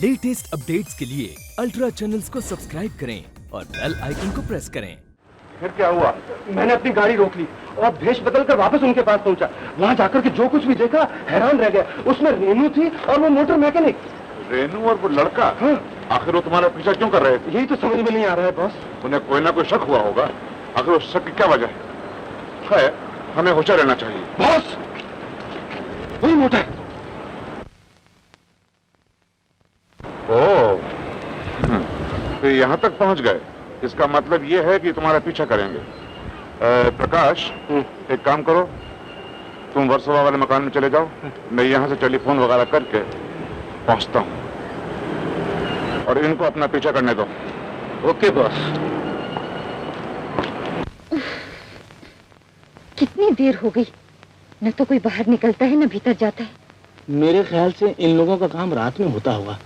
Latest updates के लिए ultra channels को सब्सक्राइब करें और बेल आइकन को प्रेस करें। फिर क्या हुआ? मैंने अपनी गाड़ी रोक ली और भेष बदलकर वापस उनके पास पहुंचा। वहां जाकर के जो कुछ भी देखा हैरान रह गया। उसमें रेनू थी और वो मोटर मैकेनिक। रेनू और वो लड़का? हाँ। आखिर वो तुम्हारा पीछा क्यों कर रहे थे? यही तो समझ में नहीं आ रहा है बॉस। उन्हें कोई ना कोई शक हुआ होगा। आखिर उस शक की क्या वजह है? हमें होशियार रहना चाहिए। बॉस, वही मोटर। ओह, तो यहाँ तक पहुंच गए। इसका मतलब ये है कि तुम्हारा पीछा करेंगे। प्रकाश, एक काम करो, तुम वर्सोवा वाले मकान में चले जाओ। मैं यहाँ से टेलीफोन वगैरह करके पहुंचता हूँ और इनको अपना पीछा करने दो। Okay boss. कितनी देर हो गई, न तो कोई बाहर निकलता है न भीतर जाता है। मेरे ख्याल से इन लोगों का काम रात में होता होगा।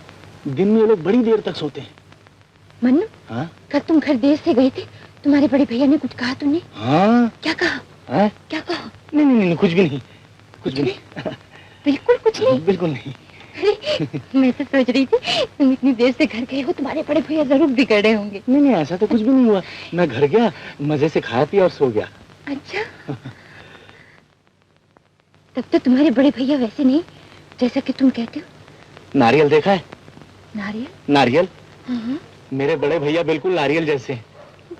दिन में ये लोग बड़ी देर तक सोते हैं। मन्नू, हाँ? कल तुम घर देर से गए थे, तुम्हारे बड़े भैया ने कुछ कहा तुमने? हाँ। क्या कहा? हाँ? क्या कहा? नहीं नहीं नहीं, कुछ भी नहीं, कुछ भी नहीं। बिल्कुल कुछ नहीं? बिल्कुल नहीं। मैं तो सोच रही थी तुम इतनी देर से घर गए हो, तुम्हारे बड़े भैया जरूर बिगड़ रहे होंगे। नहीं नहीं, ऐसा तो कुछ भी नहीं हुआ। मैं घर गया, मजे से खाया पिया और सो गया। अच्छा, तब तो तुम्हारे बड़े भैया वैसे नहीं जैसा कि तुम कहते हो। नारियल देखा है? नारियल? नारियल? हाँ। मेरे बड़े भैया बिल्कुल नारियल जैसे,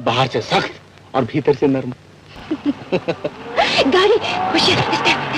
बाहर से सख्त और भीतर से नर्म। गाड़ी होशियार, स्टैंड।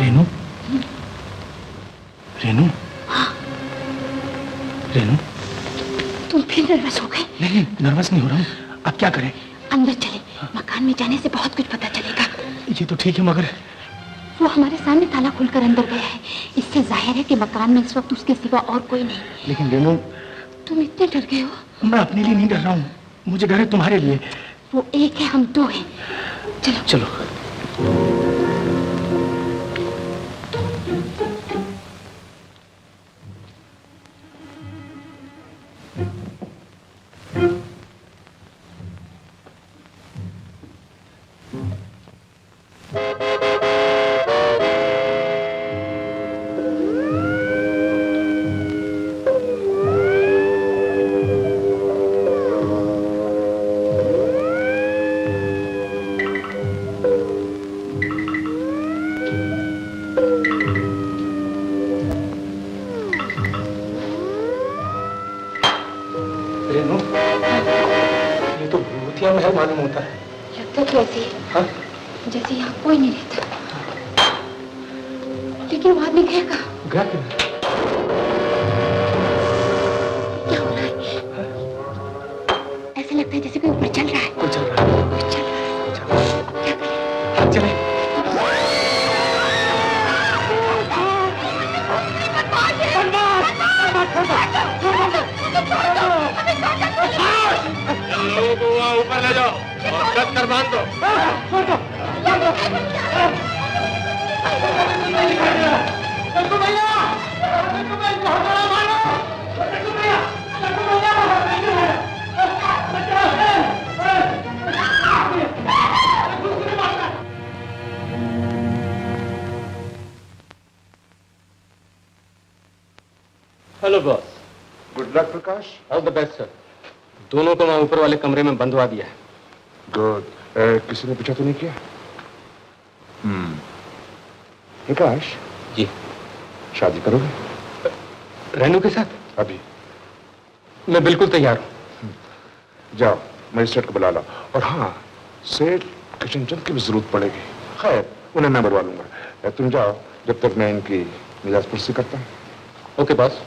रेनू? रेनू? रेनू? तुम फिर नर्वस हो गए? नहीं, नर्वस नहीं हो रहा हूँ। अब क्या करें? अंदर चले, मकान में जाने से बहुत कुछ पता चलेगा। ये तो ठीक है, मगर वो हमारे सामने ताला खोलकर अंदर गया है। इससे जाहिर है कि मकान में इस वक्त उसके सिवा और कोई नहीं। लेकिन रेनू, तुम इतने डर गए हो? मैं अपने लिए नहीं डर रहा हूँ, मुझे डर है तुम्हारे लिए। वो एक है, हम दो हैं। चलो चलो। रेनू, ये तो भूतिया महल मालूम होता है। लगता तो ऐसे ही, हाँ? जैसे यहाँ कोई नहीं रहता। लेकिन वो आदमी गया कहाँ? गया किधर? क्या हो रहा है? ऐसा लगता है जैसे कोई ऊपर चल रहा है। कोई चल रहा है। कुछ चल रहा है। क्या करें? चले। ऊपर ले जाओ और कस कर बांध दो। Prakash? All the best sir. दोनों को मैं ऊपर वाले कमरे में बंधवा दिया है। गुड। किसी ने पूछा तो नहीं किया? प्रकाश जी। शादी करोगे? रेनू के साथ? अभी मैं बिल्कुल तैयार हूँ। जाओ मजिस्ट्रेट को बुला लो। और हाँ, सेठ किशनचंद की भी जरूरत पड़ेगी। खैर उन्हें मैं बुलवा लूंगा। तुम जाओ, जब तक मैं इनकी मिजाज पुरसी करता हूँ। Okay boss.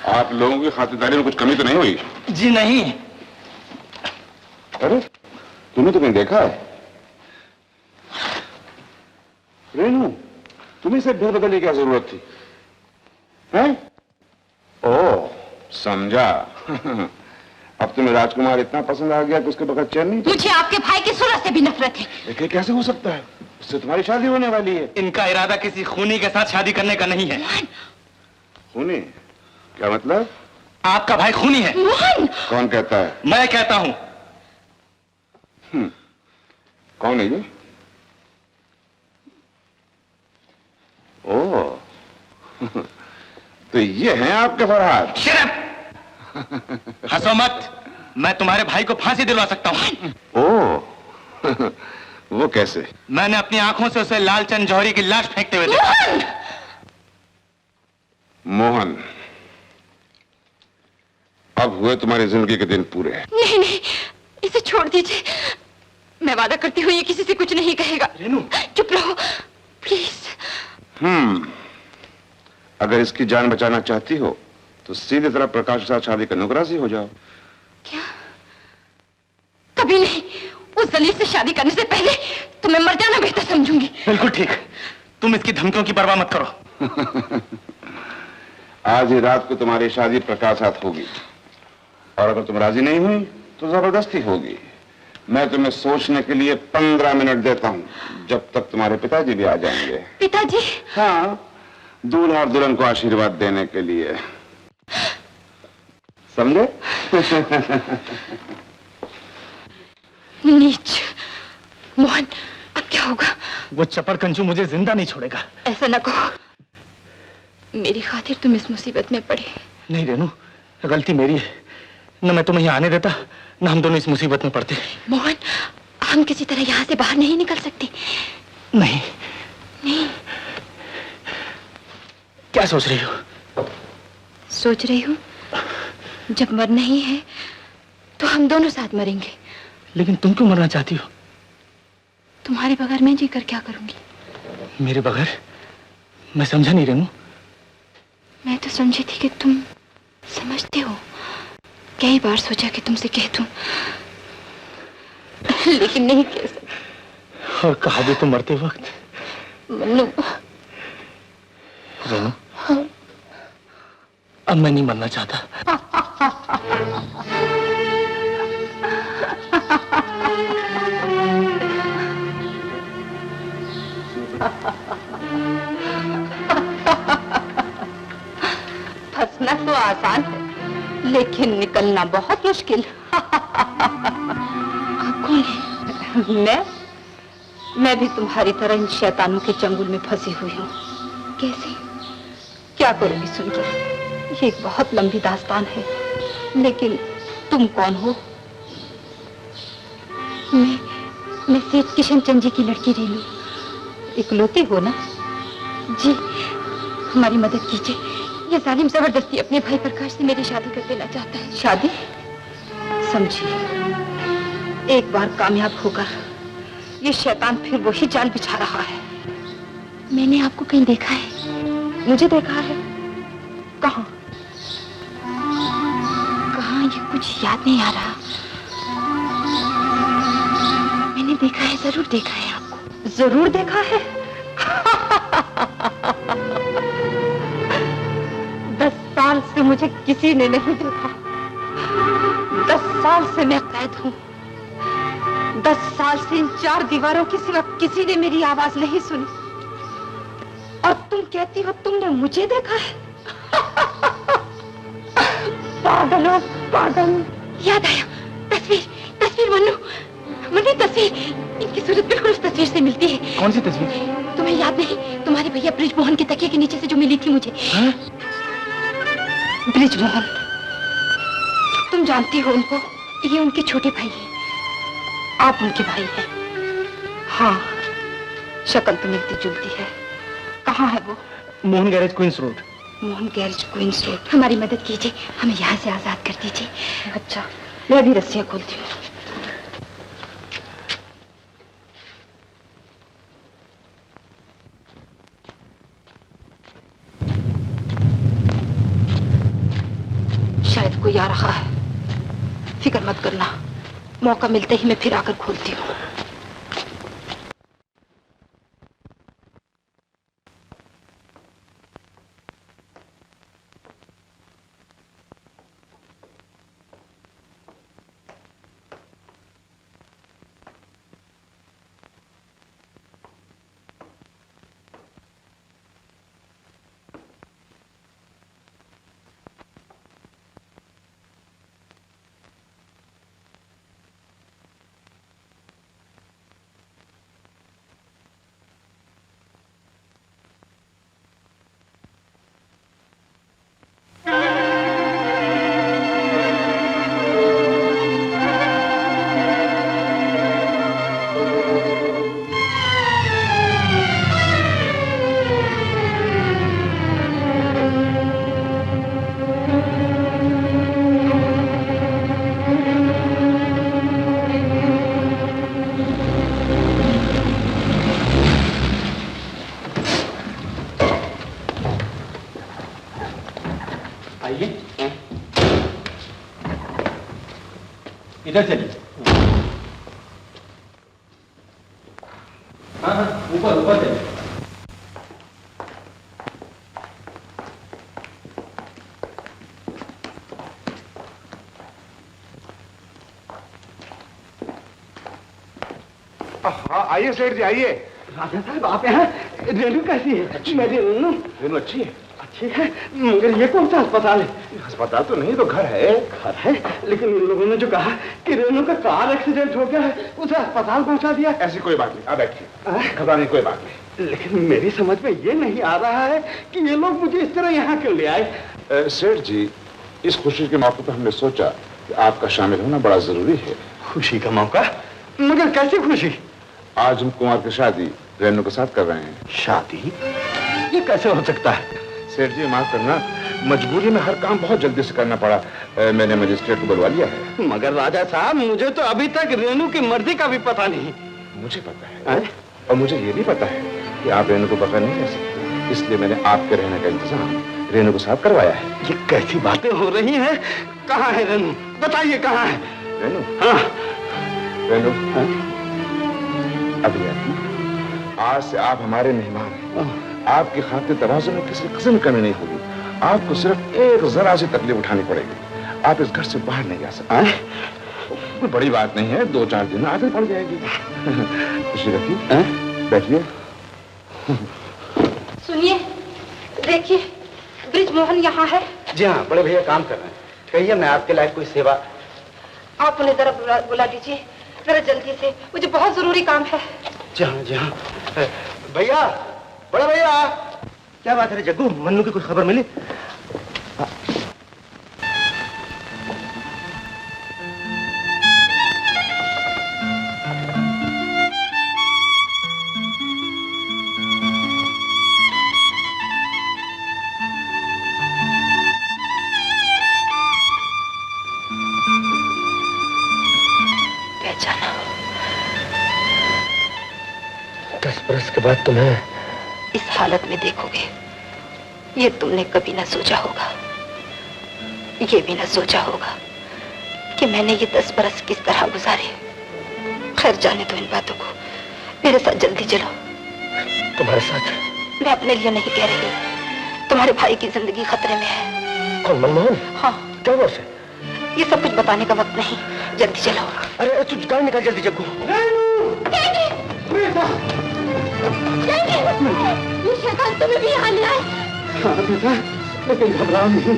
आप लोगों की खातिरदारी में कुछ कमी तो नहीं हुई? जी नहीं। अरे तूने तो नहीं देखा है। रेनू, तुम्हें से भेद बदलने की क्या जरूरत थी? हैं? ओह, समझा। अब तुम्हें राजकुमार इतना पसंद आ गया कि उसके बगैर चैन नहीं? मुझे आपके भाई की सूरत से भी नफरत है। देखिए कैसे हो सकता है? उससे तुम्हारी शादी होने वाली है। इनका इरादा किसी खूनी के साथ शादी करने का नहीं है। खूनी? क्या मतलब? आपका भाई खूनी है। मोहन! कौन कहता है? मैं कहता हूँ। कौन है ये? ओह, तो ये हैं आपके फरहाद? शर्म! हंसो मत। मैं तुम्हारे भाई को फांसी दिलवा सकता हूँ। ओह, वो कैसे? मैंने अपनी आंखों से उसे लालचंद जौहरी की लाश फेंकते हुए देखा। मोहन, अब हुए तुम्हारी जिंदगी के दिन पूरे। नहीं नहीं, इसे छोड़ दीजिए। मैं वादा करती हूँ ये किसी से कुछ नहीं कहेगा। रेनू, चुप रहो प्लीज। अगर इसकी जान बचाना चाहती हो तो सीधे तरह प्रकाश के साथ शादी करने को राजी हो जाओ। क्या? कभी नहीं। उस जलील से शादी करने से पहले तो मैं मर जाना बेहतर समझूंगी। बिल्कुल ठीक। तुम इसकी धमकियों की परवाह मत करो। आज ही रात को तुम्हारी शादी प्रकाश साथ होगी, और अगर तुम राजी नहीं हुई तो जबरदस्ती होगी। मैं तुम्हें सोचने के लिए 15 मिनट देता हूँ, जब तक तुम्हारे पिताजी भी आ जाएंगे। पिताजी? हाँ, दूल्हा और दुल्हन को आशीर्वाद देने के लिए, समझे? नीच। मोहन, अब क्या होगा? वो चपड़ कंजू मुझे जिंदा नहीं छोड़ेगा। ऐसा न कहो। मेरी खातिर तुम इस मुसीबत में पड़े। नहीं रेनू, गलती मेरी है। न मैं तुम्हें यहाँ आने देता, न हम दोनों इस मुसीबत में पड़ते। मोहन, हम किसी तरह यहाँ से बाहर नहीं निकल सकते। नहीं। नहीं। क्या सोच रही हो? सोच रही हूँ जब मरना ही है तो हम दोनों साथ मरेंगे। लेकिन तुम क्यों मरना चाहती हो? तुम्हारे बगैर मैं जीकर क्या करूंगी? मेरे बगैर? मैं समझा नहीं रेनू। मैं तो समझी थी कि तुम समझते हो। कई बार सोचा कि तुमसे कह दूं, लेकिन नहीं कह सकती। और कहा भी तो मरते वक्त। मन्नू। रेनू, अब मैं नहीं मरना चाहता। फंसना तो आसान है, लेकिन निकलना बहुत मुश्किल। कौन है? मैं भी तुम्हारी तरह इन शैतानों के चंगुल में फंसी हुई हूँ। कैसे? क्या करोगी सुनकर? ये एक बहुत लंबी दास्तान है, लेकिन तुम कौन हो? मैं सेठ किशनचंद जी की लड़की रेनू। इकलौते हो ना? जी, हमारी मदद कीजिए। ये जालिम जबरदस्ती अपने भाई प्रकाश से मेरी शादी कर देना चाहता है। शादी? समझिए, एक बार कामयाब होकर ये शैतान फिर वही जाल बिछा रहा है। मैंने आपको कहीं देखा है। मुझे देखा है? कहाँ? कहाँ? ये कुछ याद नहीं आ रहा। मैंने देखा है, जरूर देखा है आपको। जरूर देखा है? 10 साल से मुझे किसी ने नहीं देखा। 10 साल से मैं कैद हूँ। 10 साल से इन 4 दीवारों के सिवा किसी ने मेरी आवाज नहीं सुनी। और तुम कहती हो तुमने मुझे देखा है? पागल हो पागल। याद आया, तस्वीर तस्वीर मन्नू, मन्नू तस्वीर, इनकी सूरत बिल्कुल उस तस्वीर से मिलती है। कौन सी तस्वीर? तुम्हें याद नहीं, तुम्हारे भैया ब्रिजमोहन के तकिए के नीचे से जो मिली थी मुझे। ब्रिजमोहन, तुम जानती हो उनको, ये उनके छोटे भाई हैं, आप उनके भाई हैं। हाँ, शक्ल तो मिलती जुलती है। कहाँ है वो? Mohan garage Queens road. Mohan garage Queens road. हमारी मदद कीजिए, हमें यहाँ से आजाद कर दीजिए। अच्छा, मैं भी रस्सियाँ खोलती हूँ। शायद कोई आ रहा है, फिक्र मत करना, मौका मिलते ही मैं फिर आकर खोलती हूँ। इधर चलिए। हाँ हाँ, ऊपर ऊपर चलिए। हाँ आइए सेठ जी आइए। राजा साहब आप यहाँ? रेनू कैसी है? मेरी रेनू। रेनू अच्छी है? अच्छी है, मगर ये कौन सा अस्पताल है? अस्पताल तो नहीं, तो घर है। घर है, लेकिन इन लोगों ने जो कहा कि रेनू का कार एक्सीडेंट हो गया है, उसे अस्पताल पहुंचा दिया। ऐसी कोई बात नहीं, आप बैठिए, घबराने की कोई बात नहीं। लेकिन मेरी समझ में ये नहीं आ रहा है कि ये लोग मुझे इस तरह यहाँ क्यों ले आए? सेठ जी, इस खुशी के मौके पर हमने सोचा कि आपका शामिल होना बड़ा जरूरी है। खुशी का मौका? मगर कैसी खुशी? आज हम कुमार की शादी रेनू के साथ कर रहे हैं। शादी? ये कैसे हो सकता है? सेठ जी माफ करना, मजबूरी में हर काम बहुत जल्दी से करना पड़ा। मैंने मजिस्ट्रेट को बुलवा लिया है। मगर राजा साहब, मुझे तो अभी तक रेनू की मर्जी का भी पता नहीं। मुझे पता है, और मुझे ये भी पता है कि आप रेनू को पकड़ नहीं कर सकते, इसलिए मैंने आपके रहने का इंतजाम रेनू के साथ करवाया है। ये कैसी बातें हो रही हैं? कहाँ है रेनू? बताइए कहाँ है रेनू? हाँ। रेनू अभी आज से आप हमारे मेहमान हैं। आपकी खातिर तवाज़ुन में किसी किस्म की कमी नहीं होगी। आपको सिर्फ एक जरा सी तकलीफ उठानी पड़ेगी। आप इस घर से बाहर नहीं जा सकते। कोई बड़ी बात नहीं है, 2-4 दिन में आदत पड़ जाएगी। खुशी रखिए, बैठिए। सुनिए, देखिए, ब्रिजमोहन यहाँ है। जी हाँ, बड़े भैया काम कर रहे हैं। कहिए, मैं आपके लायक कोई सेवा? आप उन्हें जरा बुला दीजिए, जरा जल्दी से, मुझे बहुत जरूरी काम है। जी हाँ जी हाँ। भैया, बड़ा भैया, क्या बात है जग्गू, मन्नू की कुछ खबर मिली? पहचाना? 10 बरस के बाद तुम्हें इस हालत में देखोगे, ये तुमने कभी ना सोचा होगा, ये भी ना सोचा होगा कि मैंने ये 10 बरस किस तरह गुजारे। खैर जाने दो इन बातों को, मेरे साथ जल्दी चलो। तुम्हारे साथ? मैं अपने लिए नहीं कह रही, तुम्हारे भाई की जिंदगी खतरे में है। कौन, मनमोहन? हाँ। क्या हुआ उसे? ये सब कुछ बताने का वक्त नहीं, जल्दी चलो। अरे तू गाड़ी निकाल जल्दी जग्गू। ये शैतान तुम्हें भी यहाँ ले आए। हाँ बेटा, लेकिन घबराओ नहीं।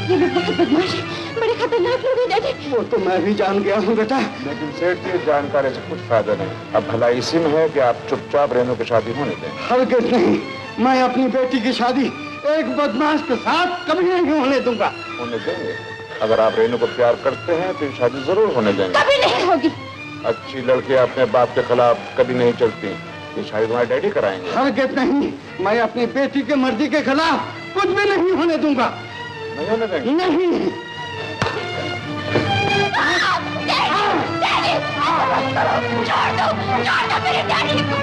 ये लोग बहुत बदमाश हैं, बड़े खतरनाक लोग हैं डैडी। वो तो मैं भी जान गया हूँ बेटा। लेकिन सेठ जी, जानकारी से कुछ फायदा नहीं। अब भला इसी में है कि आप चुपचाप रेनू की शादी होने दें। हरगिज़ नहीं, मैं अपनी बेटी की शादी एक बदमाश के साथ कभी नहीं होने दूंगा। होने देंगे? अगर आप रेनू को प्यार करते हैं तो ये शादी जरूर होने देंगे। कभी नहीं होगी। अच्छी लड़कियां अपने बाप के खिलाफ कभी नहीं चलती। ये शादी तुम्हारे डैडी कराएंगे। हरगिज़ नहीं, मैं अपनी बेटी की मर्जी के खिलाफ कुछ भी नहीं होने दूंगा। नहीं होने देंगे? नहीं। छोड़ दो मेरे डैडी को।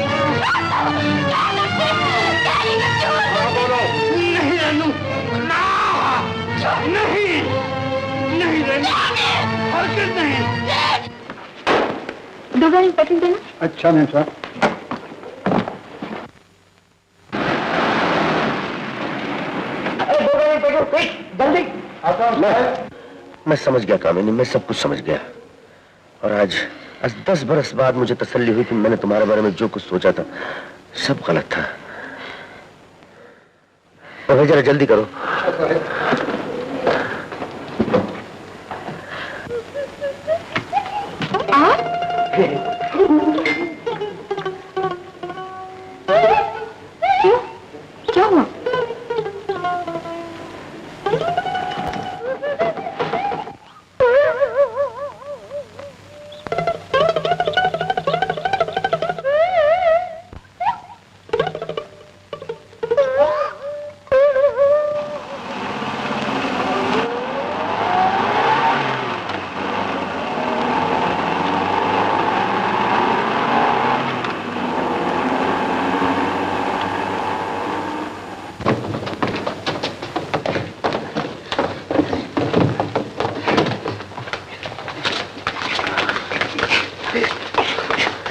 नहीं रेनू, ना, नहीं, नहीं रेनू, हरगिज़ नहीं। दोबारा पैकिंग देना। अच्छा नहीं सर। जल्दी। मैं समझ गया कामिनी, मैं सब कुछ समझ गया। और आज 10 बरस बाद मुझे तसल्ली हुई कि मैंने तुम्हारे बारे में जो कुछ सोचा था सब गलत था। और जरा जल्दी करो। क्या हुआ?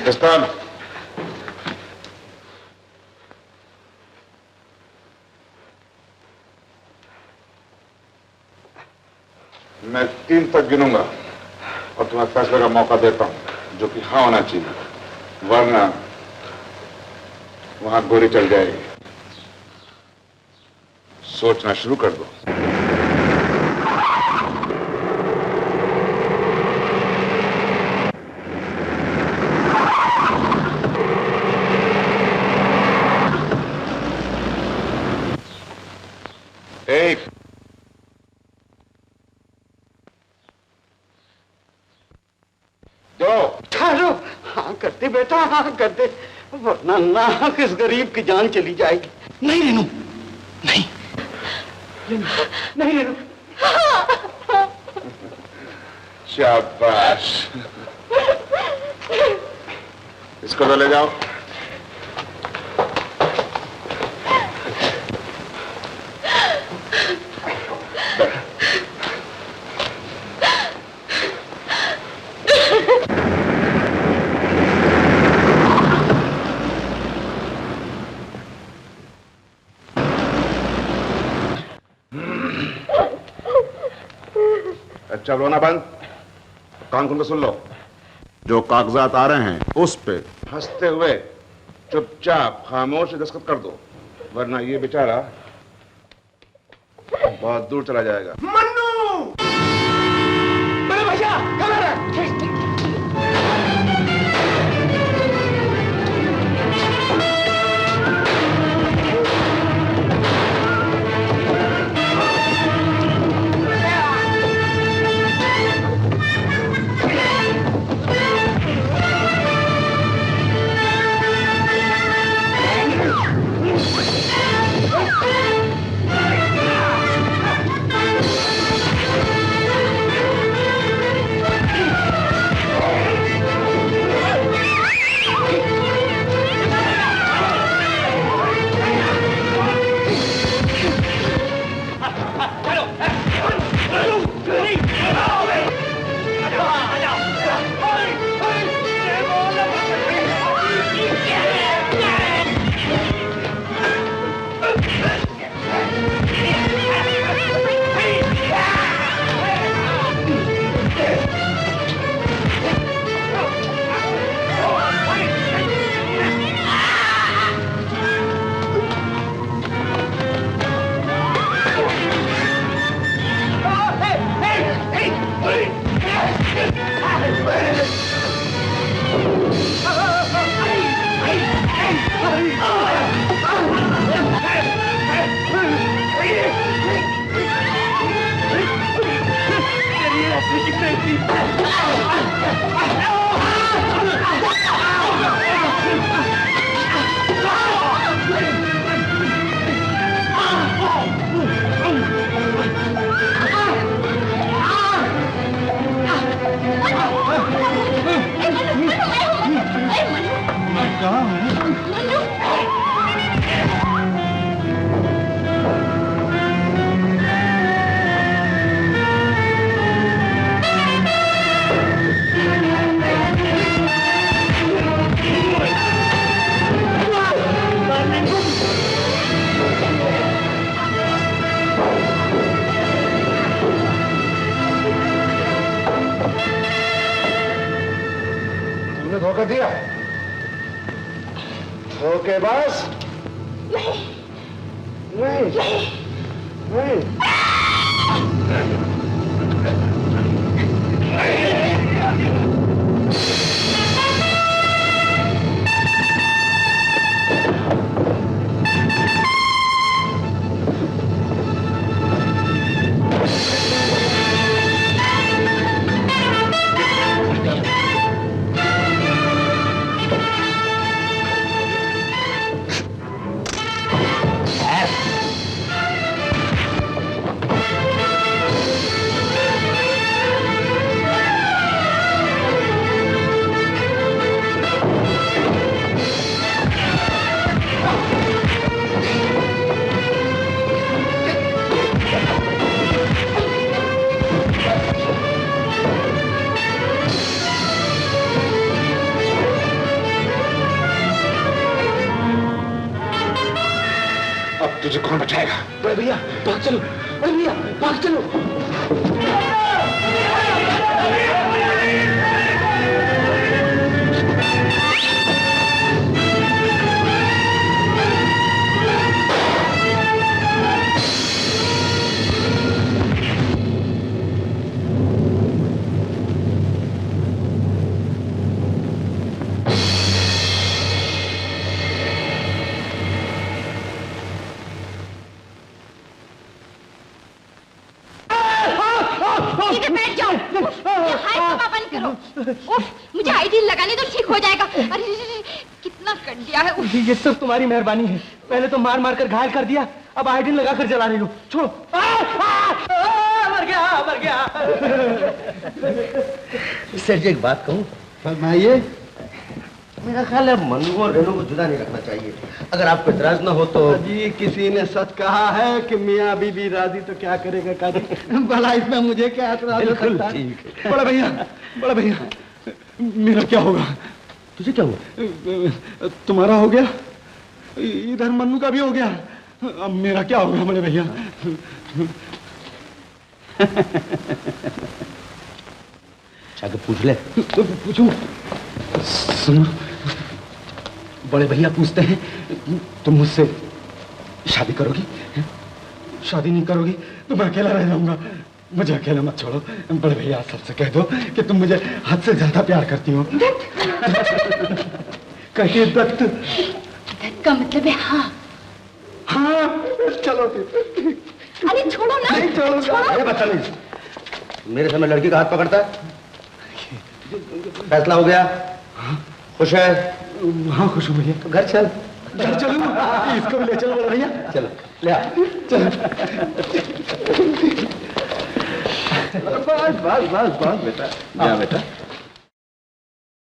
पिस्तौल। मैं 3 तक गिनूंगा और तुम्हें फैसले का मौका देता हूं, जो कि हाँ होना चाहिए, वरना वहां गोली चल जाएगी। सोचना शुरू कर दो। एक, 2। ठहरो, हाँ करते बेटा, हाँ करते, वरना नाहक इस गरीब की जान चली जाएगी। नहीं रेनू, नहीं, नहीं रेनू। शाबाश। इसको तो ले जाओ। अच्छा, रोना बंद। कान खोल के सुन लो। जो कागजात आ रहे हैं उस पे हंसते हुए चुपचाप खामोश दस्तखत कर दो, वरना ये बेचारा बहुत दूर चला जाएगा। मन्नू, बड़े भैया, कमर है। तुमने धोखा दिया? धोखेबाज? नहीं नहीं नहीं। तुझे कौन बचाएगा? बड़े भैया भाग चलो, बड़े भैया भाग चलो। सीधे बैठ जाओ। हाय पापा बंद करो। उफ, मुझे आइडियल लगाने तो ठीक हो जाएगा। अरे कितना कर दिया है। उफ। ये सब तुम्हारी मेहरबानी है। पहले तो मार मार कर घायल कर दिया, अब आइडियल लगा कर जला रही हो। छोड़ो। मर गया मर गया। सर जी एक बात कहूँ? फरमाइए। मेरा ख्याल है मनु और रेनू को जुदा नहीं रखना चाहिए, अगर आपको इतराज ना हो तो। जी किसी ने सच कहा है कि मियाँ बीबी राजी तो क्या करेगा काजी। भला इसमें मुझे क्या एतराज हो सकता है? बड़ा भैया मेरा क्या होगा? तुझे क्या हुआ? तुम्हारा हो गया, इधर मन्नू का भी हो गया, अब मेरा क्या होगा बड़े भैया? जाके पूछ ले। पूछूं? सुनो, बड़े भैया पूछते हैं तुम मुझसे शादी करोगी? शादी नहीं करोगी तो मैं अकेला रह जाऊंगा। मुझे अकेला मत छोड़ो। बड़े भैया सबसे कह दो कि तुम मुझे हद से ज्यादा प्यार करती हो। कहिए दत्त। दत्त का मतलब है हाँ। हाँ चलो फिर। अरे छोड़ो ना। नहीं छोड़ूंगा। अरे बदतमीज, मेरे समय लड़की का हाथ पकड़ता है? फैसला हो गया? खुश है? हाँ खुश हूँ भैया। तो घर चल। घर चलो, इसको भी ले चलो बड़े भैया। चलो ले आ। चलो। बस बस बस बस बेटा, जा बेटा।